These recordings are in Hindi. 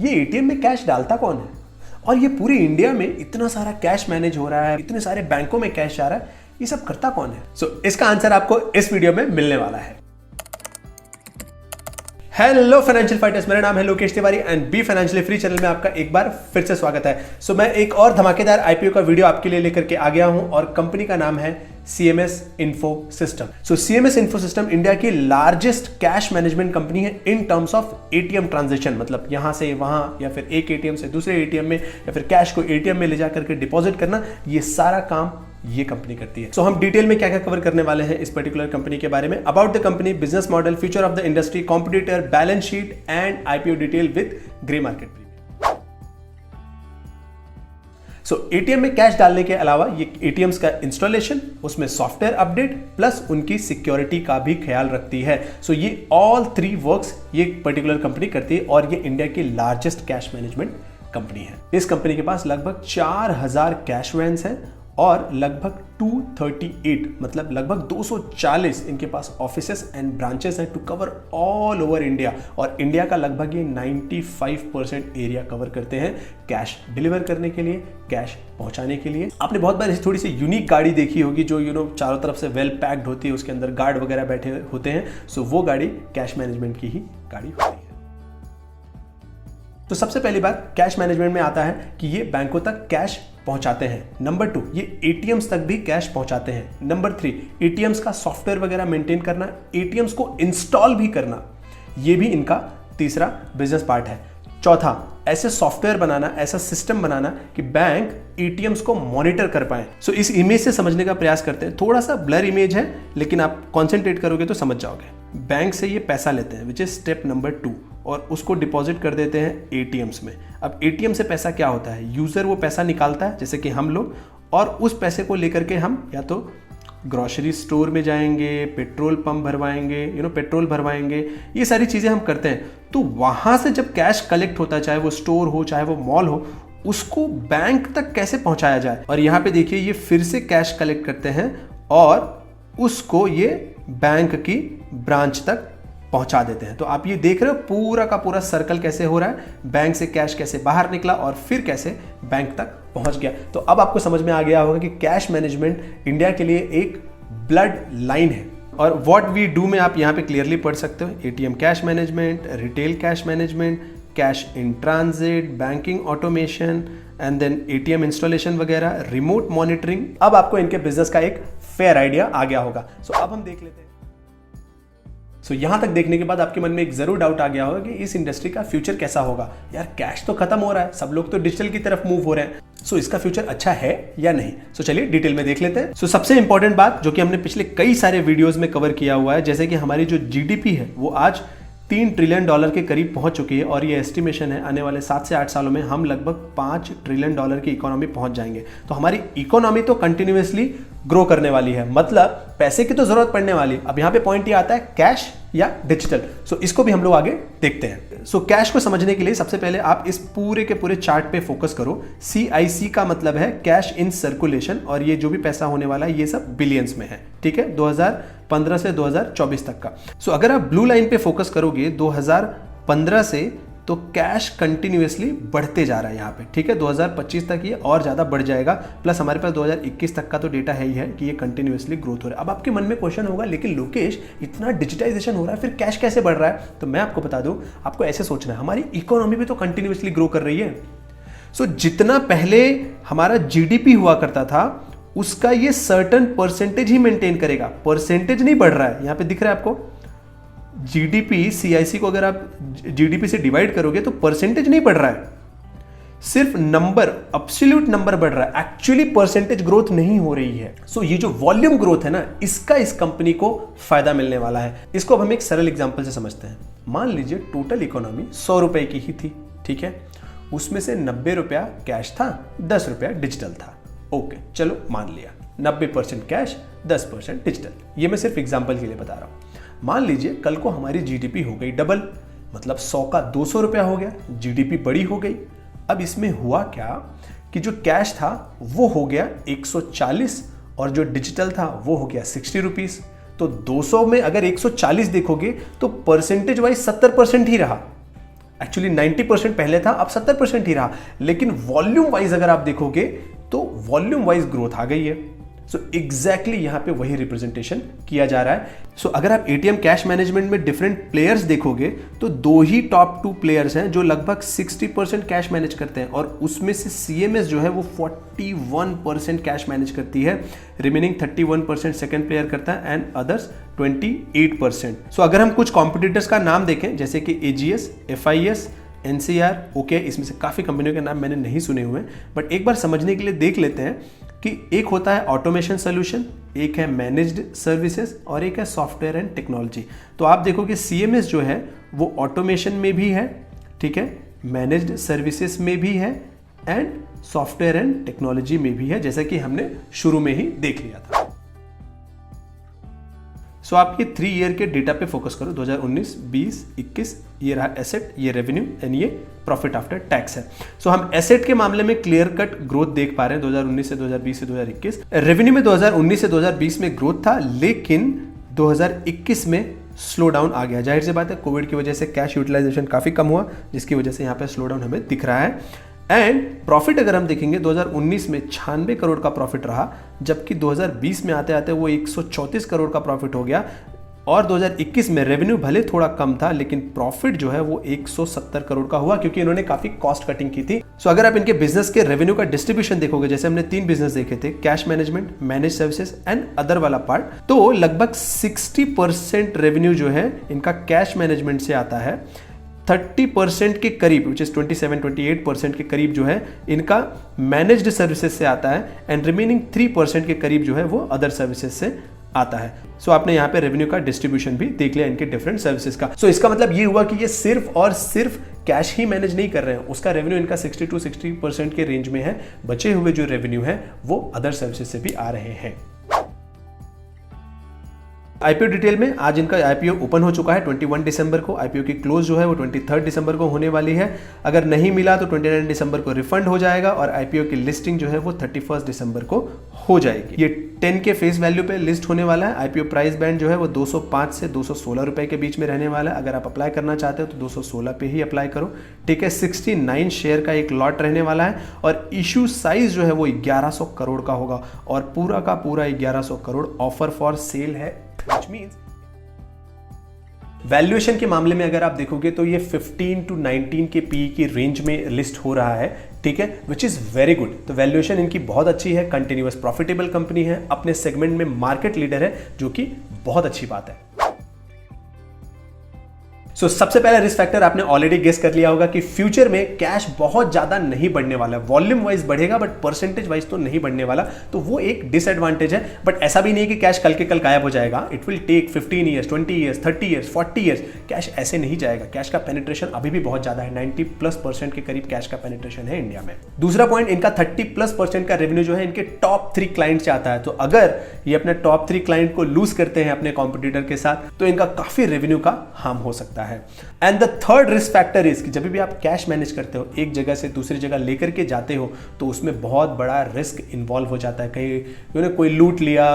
ये एटीएम में कैश डालता कौन है? और ये पूरे इंडिया में इतना सारा कैश मैनेज हो रहा है, इतने सारे बैंकों में कैश जा रहा है, ये सब करता कौन है? इसका आंसर आपको इस वीडियो में मिलने वाला है। हेलो फाइनेंशियल फाइटर्स, मेरा नाम है Lokesh Tiwari and be financially free channel में आपका एक बार फिर से स्वागत है। मैं एक और धमाकेदार आईपीओ का वीडियो आपके लिए लेकर के आ गया हूं और कंपनी का नाम है CMS Info System। CMS Info System India की लार्जेस्ट कैश मैनेजमेंट कंपनी है in terms of ATM transaction, मतलब यहां से वहां या फिर एक एटीएम से दूसरे एटीएम में या फिर कैश को एटीएम में ले जाकर के डिपॉजिट करना, ये सारा काम ये कंपनी करती है। हम डिटेल में क्या क्या कवर करने वाले हैं इस पर्टिकुलर कंपनी के बारे में, about the company, business model, future of the industry, competitor, balance sheet and IPO detail with grey market premium. ATM में कैश डालने के अलावा ये एटीएम्स का इंस्टॉलेशन, उसमें सॉफ्टवेयर अपडेट प्लस उनकी सिक्योरिटी का भी ख्याल रखती है। ये ऑल थ्री वर्क्स ये पर्टिकुलर कंपनी करती है और ये इंडिया की लार्जेस्ट कैश मैनेजमेंट कंपनी है। इस कंपनी के पास लगभग 4000 कैश वैन्स हैं और लगभग 238 मतलब लगभग 240 इनके पास ऑफिसेस एंड ब्रांचेस हैं to cover all over India. और इंडिया का लगभग ये 95% एरिया कवर करते हैं कैश डिलीवर करने के लिए, कैश पहुंचाने के लिए। आपने बहुत बार थोड़ी सी यूनिक गाड़ी देखी होगी जो चारों तरफ से वेल पैक्ड होती है, उसके अंदर गार्ड वगैरह बैठे होते हैं। वो गाड़ी कैश मैनेजमेंट की ही गाड़ी होती है। तो सबसे पहली बात कैश मैनेजमेंट में आता है कि ये बैंकों तक कैश पहुंचाते हैं। नंबर 2, ये एटीएम्स तक भी कैश पहुंचाते हैं। नंबर 3, एटीएम्स का सॉफ्टवेयर वगैरह मेंटेन करना, एटीएम्स को इंस्टॉल भी करना, ये भी इनका तीसरा बिजनेस पार्ट है। चौथा, ऐसे सॉफ्टवेयर बनाना, ऐसा सिस्टम बनाना कि बैंक एटीएम्स को मॉनिटर कर पाए। इस इमेज से समझने का प्रयास करते हैं। थोड़ा सा ब्लर इमेज है लेकिन आप कॉन्सेंट्रेट करोगे तो समझ जाओगे। बैंक से ये पैसा लेते हैं विच इज स्टेप नंबर 2 और उसको डिपॉजिट कर देते हैं एटीएम्स में। अब एटीएम से पैसा क्या होता है, यूजर वो पैसा निकालता है जैसे कि हम लोग, और उस पैसे को लेकर के हम या तो ग्रोसरी स्टोर में जाएंगे, पेट्रोल पंप भरवाएंगे, पेट्रोल भरवाएंगे, ये सारी चीज़ें हम करते हैं। तो वहाँ से जब कैश कलेक्ट होता है, चाहे वो स्टोर हो चाहे वो मॉल हो, उसको बैंक तक कैसे पहुँचाया जाए। और यहाँ पे देखिए ये फिर से कैश कलेक्ट करते हैं और उसको ये बैंक की ब्रांच तक पहुंचा देते हैं। तो आप ये देख रहे हो पूरा का पूरा सर्कल कैसे हो रहा है, बैंक से कैश कैसे बाहर निकला और फिर कैसे बैंक तक पहुंच गया। तो अब आपको समझ में आ गया होगा कि कैश मैनेजमेंट इंडिया के लिए एक ब्लड लाइन है। और व्हाट वी डू में आप यहाँ पे क्लियरली पढ़ सकते हो, ATM cash management, retail cash management, cash in transit, banking automation and then ATM installation वगैरह, रिमोट मॉनिटरिंग। अब आपको इनके बिजनेस का एक फेयर आइडिया आ गया होगा। अब हम देख लेते हैं। यहां तक देखने के बाद आपके मन में एक जरूर डाउट आ गया होगा कि इस इंडस्ट्री का फ्यूचर कैसा होगा। यार कैश तो खत्म हो रहा है, सब लोग तो डिजिटल की तरफ मूव हो रहे हैं। इसका फ्यूचर अच्छा है या नहीं, चलिए डिटेल में देख लेते हैं। सबसे इंपॉर्टेंट बात जो कि हमने पिछले कई सारे वीडियोस में कवर किया हुआ है, जैसे कि हमारी जो जीडीपी है वो आज $3 ट्रिलियन के करीब पहुंच चुकी है और ये एस्टिमेशन है आने वाले 7 से 8 सालों में हम लगभग $5 ट्रिलियन की इकोनॉमी पहुंच जाएंगे। तो हमारी इकोनॉमी तो कंटिन्यूअसली ग्रो करने वाली है, मतलब पैसे की तो जरूरत पड़ने वाली है। अब यहाँ पे पॉइंट ये आता है कैश या डिजिटल। इसको भी हम लोग आगे देखते हैं। कैश को समझने के लिए सबसे पहले आप इस पूरे के पूरे चार्ट पे फोकस करो। CIC का मतलब है कैश इन सर्कुलेशन और ये जो भी पैसा होने वाला है ये सब बिलियंस में है, ठीक है, 2015 से 2024 तक का। अगर आप ब्लू लाइन पे फोकस करोगे 2015 से, तो कैश कंटिन्यूअसली बढ़ते जा रहा है यहाँ पे, ठीक है। 2025 तक ये और ज़्यादा बढ़ जाएगा, प्लस हमारे पास 2021 तक का तो डेटा है ही है कि ये कंटिन्यूअसली ग्रोथ हो रहा है। अब आपके मन में क्वेश्चन होगा, लेकिन लोकेश इतना डिजिटाइजेशन हो रहा है फिर कैश कैसे बढ़ रहा है? तो मैं आपको बता दूं, आपको ऐसे सोचना है, हमारी इकोनॉमी भी तो कंटिन्यूअसली ग्रो कर रही है। जितना पहले हमारा जीडीपी हुआ करता था उसका ये सर्टन परसेंटेज ही मेंटेन करेगा, परसेंटेज नहीं बढ़ रहा है। यहाँ पे दिख रहा है आपको जीडीपी, CIC को अगर आप जीडीपी से डिवाइड करोगे तो परसेंटेज नहीं बढ़ रहा है, सिर्फ नंबर, एब्सोल्यूट नंबर बढ़ रहा है, एक्चुअली परसेंटेज ग्रोथ नहीं हो रही है। ये जो वॉल्यूम ग्रोथ है ना, इसका इस कंपनी को फायदा मिलने वाला है। इसको अब हम एक सरल एग्जांपल से समझते हैं। मान लीजिए टोटल इकोनॉमी 100 रुपए की ही थी, ठीक है, उसमें से 90 रुपया कैश था, 10 रुपया डिजिटल था। ओके, चलो मान लिया 90% कैश, 10% डिजिटल। ये मैं सिर्फ एग्जांपल के लिए बता रहा हूं। मान लीजिए कल को हमारी जीडीपी हो गई डबल, मतलब 100 का 200 रुपया हो गया, जीडीपी बड़ी हो गई। अब इसमें हुआ क्या कि जो कैश था वो हो गया 140 और जो डिजिटल था वो हो गया 60 रुपीज। तो 200 में अगर 140 देखोगे तो परसेंटेज वाइज 70% ही रहा। एक्चुअली 90% पहले था, अब 70% ही रहा, लेकिन वॉल्यूम वाइज अगर आप देखोगे तो वॉल्यूम वाइज ग्रोथ आ गई है। सो एग्जैक्टली यहां पे वही रिप्रेजेंटेशन किया जा रहा है। सो अगर आप एटीएम कैश मैनेजमेंट में डिफरेंट प्लेयर्स देखोगे तो दो ही टॉप 2 प्लेयर्स हैं जो लगभग 60% कैश मैनेज करते हैं, और उसमें से सीएमएस जो है वो 41% कैश मैनेज करती है, रिमेनिंग 31% सेकंड प्लेयर करता है एंड अदर्स 28%। सो अगर हम कुछ कॉम्पिटिटर्स का नाम देखें जैसे कि एजीएस, एफआईएस, एनसीआर, ओके, इसमें से काफ़ी कंपनियों के नाम मैंने नहीं सुने हुए हैं, बट एक बार समझने के लिए देख लेते हैं कि एक होता है ऑटोमेशन सोल्यूशन, एक है मैनेज्ड सर्विसेज और एक है सॉफ्टवेयर एंड टेक्नोलॉजी। तो आप देखो कि सीएमएस जो है वो ऑटोमेशन में भी है, ठीक है, मैनेज्ड सर्विसेज में भी है एंड सॉफ्टवेयर एंड टेक्नोलॉजी में भी है, जैसा कि हमने शुरू में ही देख लिया था। सो आप ये 3 ईयर के डेटा पे फोकस करो, 2019, 20, 21, ये रहा एसेट, ये रेवेन्यू एंड ये प्रॉफिट आफ्टर टैक्स है। सो हम एसेट के मामले में क्लियर कट ग्रोथ देख पा रहे हैं 2019 से 2020 से 2021। रेवेन्यू में 2019 से 2020 में ग्रोथ था, लेकिन 2021 में स्लो डाउन आ गया। जाहिर सी बात है, कोविड की वजह से कैश यूटिलाइजेशन काफी कम हुआ, जिसकी वजह से यहाँ पे स्लो डाउन हमें दिख रहा है। एंड प्रॉफिट अगर हम देखेंगे 2019 में 96 करोड़ का प्रॉफिट रहा, जबकि 2020 में आते आते वो 134 करोड़ का प्रॉफिट हो गया, और 2021 में रेवेन्यू भले थोड़ा कम था लेकिन प्रॉफिट जो है वो 170 करोड़ का हुआ, क्योंकि इन्होंने काफी कॉस्ट कटिंग की थी। सो अगर आप इनके बिजनेस के रेवेन्यू का डिस्ट्रीब्यूशन देखोगे, जैसे हमने 3 बिजनेस देखे थे, cash management, manage services and other वाला पार्ट, तो लगभग 60% रेवेन्यू जो है इनका कैश मैनेजमेंट से आता है, 30% के करीब विच इज 27-28% के करीब जो है इनका मैनेज्ड सर्विसेज से आता है, एंड रिमेनिंग 3% के करीब जो है वो अदर सर्विसेज से आता है। सो आपने यहाँ पे रेवेन्यू का डिस्ट्रीब्यूशन भी देख लिया इनके डिफरेंट सर्विसेज का। सो इसका मतलब ये हुआ कि ये सिर्फ और सिर्फ कैश ही मैनेज नहीं कर रहे हैं, उसका रेवेन्यू इनका 60% के रेंज में है, बचे हुए जो रेवेन्यू है वो अदर सर्विसेज से भी आ रहे हैं। आईपीओ डिटेल में, आज इनका आईपीओ ओपन हो चुका है 21 दिसंबर को, आईपीओ की क्लोज जो है वो 23 दिसंबर को होने वाली है। अगर नहीं मिला तो 29 दिसंबर को रिफंड हो जाएगा, और आईपीओ की लिस्टिंग जो है वो 31 दिसंबर को हो जाएगी। ये 10 के फेस वैल्यू पे लिस्ट होने वाला है। आईपीओ प्राइस बैंड जो है वो 205 से 216 रुपए के बीच में रहने वाला है। अगर आप अप्लाई करना चाहते हो तो 216 पे ही अप्लाई करो, ठीक है। 69 शेयर का एक लॉट रहने वाला है, और इशू साइज जो है वो 1100 करोड़ का होगा, और पूरा का पूरा 1100 करोड़ ऑफर फॉर सेल है। Which means वैल्यूएशन के मामले में अगर आप देखोगे तो ये 15 to 19 के पी की रेंज में लिस्ट हो रहा है, ठीक है, विच इज वेरी गुड। तो वैल्यूएशन इनकी बहुत अच्छी है, कंटिन्यूअस प्रॉफिटेबल कंपनी है, अपने सेगमेंट में मार्केट लीडर है, जो कि बहुत अच्छी बात है। सो सबसे पहला रिस्क फैक्टर आपने ऑलरेडी गेस कर लिया होगा कि फ्यूचर में कैश बहुत ज्यादा नहीं बढ़ने वाला है। वॉल्यूम वाइज बढ़ेगा बट परसेंटेज वाइज तो नहीं बढ़ने वाला, तो वो एक डिसएडवांटेज है। बट ऐसा भी नहीं कि कैश कल के कल गायब हो जाएगा। It will take 15 years, 20 years, 30 years, 40 years, cash ऐसे नहीं जाएगा। कैश का पेनिट्रेशन अभी भी बहुत ज्यादा है, 90+% के करीब कैश का पेनिट्रेशन है इंडिया में। दूसरा पॉइंट, इनका 30+% का रेवेन्यू जो है इनके टॉप 3 क्लाइंट से आता है। तो अगर ये अपने टॉप 3 क्लाइंट को लूज करते हैं अपने कॉम्पिटिटर के साथ, तो इनका काफी रेवेन्यू का हार्म हो सकता है। And the third risk factor is कि जब भी आप कैश मैनेज करते हो, एक जगह से दूसरी जगह लेकर के जाते हो, तो उसमें बहुत बड़ा रिस्क इन्वॉल्व हो जाता है। कहीं कोई लूट लिया,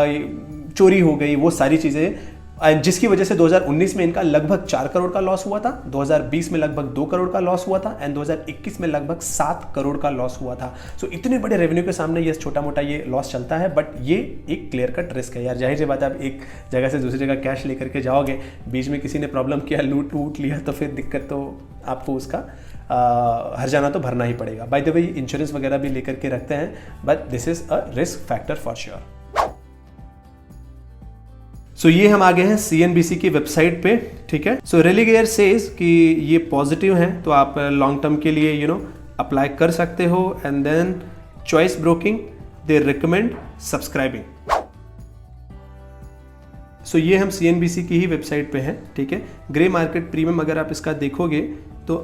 चोरी हो गई, वो सारी चीजें, जिसकी वजह से 2019 में इनका लगभग 4 करोड़ का लॉस हुआ था, 2020 में लगभग 2 करोड़ का लॉस हुआ था, एंड 2021 में लगभग 7 करोड़ का लॉस हुआ था। सो इतने बड़े रेवेन्यू के सामने ये छोटा मोटा ये लॉस चलता है, बट ये एक क्लियर कट रिस्क है यार। जाहिर सी बात है, आप एक जगह से दूसरी जगह कैश लेकर के जाओगे, बीच में किसी ने प्रॉब्लम किया, लूट लिया, तो फिर दिक्कत तो आपको उसका हर्जाना तो भरना ही पड़ेगा। बाय द वे इंश्योरेंस वगैरह भी लेकर के रखते हैं, but this is a risk factor for sure. So ये हम आ गए हैं CNBC की वेबसाइट पे, ठीक है। सो रेलिगेयर सेज कि ये पॉजिटिव है, तो आप लॉन्ग टर्म के लिए अप्लाई कर सकते हो। And then Choice Broking, they recommend subscribing. So ये हम CNBC की ही वेबसाइट पे हैं, ठीक है। ग्रे मार्केट प्रीमियम अगर आप इसका देखोगे तो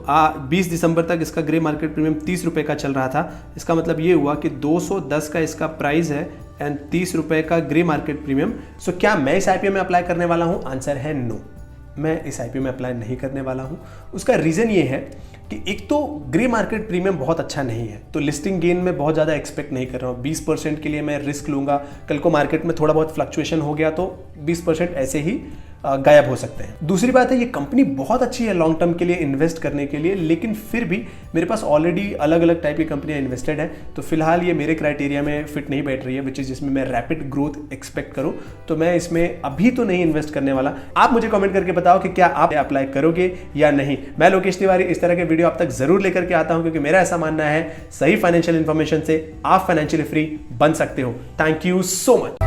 20 दिसंबर तक इसका ग्रे मार्केट प्रीमियम 30 रुपए का चल रहा था। इसका मतलब ये हुआ कि 210 का इसका प्राइस है एंड 30 रुपए का ग्रे मार्केट प्रीमियम। सो क्या मैं इस आईपीओ में अप्लाई करने वाला हूं? आंसर है नो, मैं इस आईपीओ में अप्लाई नहीं करने वाला हूं। उसका रीजन ये है कि एक तो ग्रे मार्केट प्रीमियम बहुत अच्छा नहीं है, तो लिस्टिंग गेन में बहुत ज़्यादा एक्सपेक्ट नहीं कर रहा हूँ। 20% के लिए मैं रिस्क लूंगा, कल को मार्केट में थोड़ा बहुत फ्लक्चुएशन हो गया तो 20% ऐसे ही गायब हो सकते हैं। दूसरी बात है, ये कंपनी बहुत अच्छी है लॉन्ग टर्म के लिए इन्वेस्ट करने के लिए, लेकिन फिर भी मेरे पास ऑलरेडी अलग अलग टाइप की कंपनियां इन्वेस्टेड हैं, तो फिलहाल ये मेरे क्राइटेरिया में फिट नहीं बैठ रही है, विच इज जिसमें मैं रैपिड ग्रोथ एक्सपेक्ट करूं, तो मैं इसमें अभी तो नहीं इन्वेस्ट करने वाला। आप मुझे कमेंट करके बताओ कि क्या आप अप्लाई करोगे या नहीं। मैं लोकेश तिवारी इस तरह के वीडियो आप तक जरूर लेकर के आता हूं, क्योंकि मेरा ऐसा मानना है सही फाइनेंशियल इंफॉर्मेशन से आप फाइनेंशियली फ्री बन सकते हो। Thank you so much.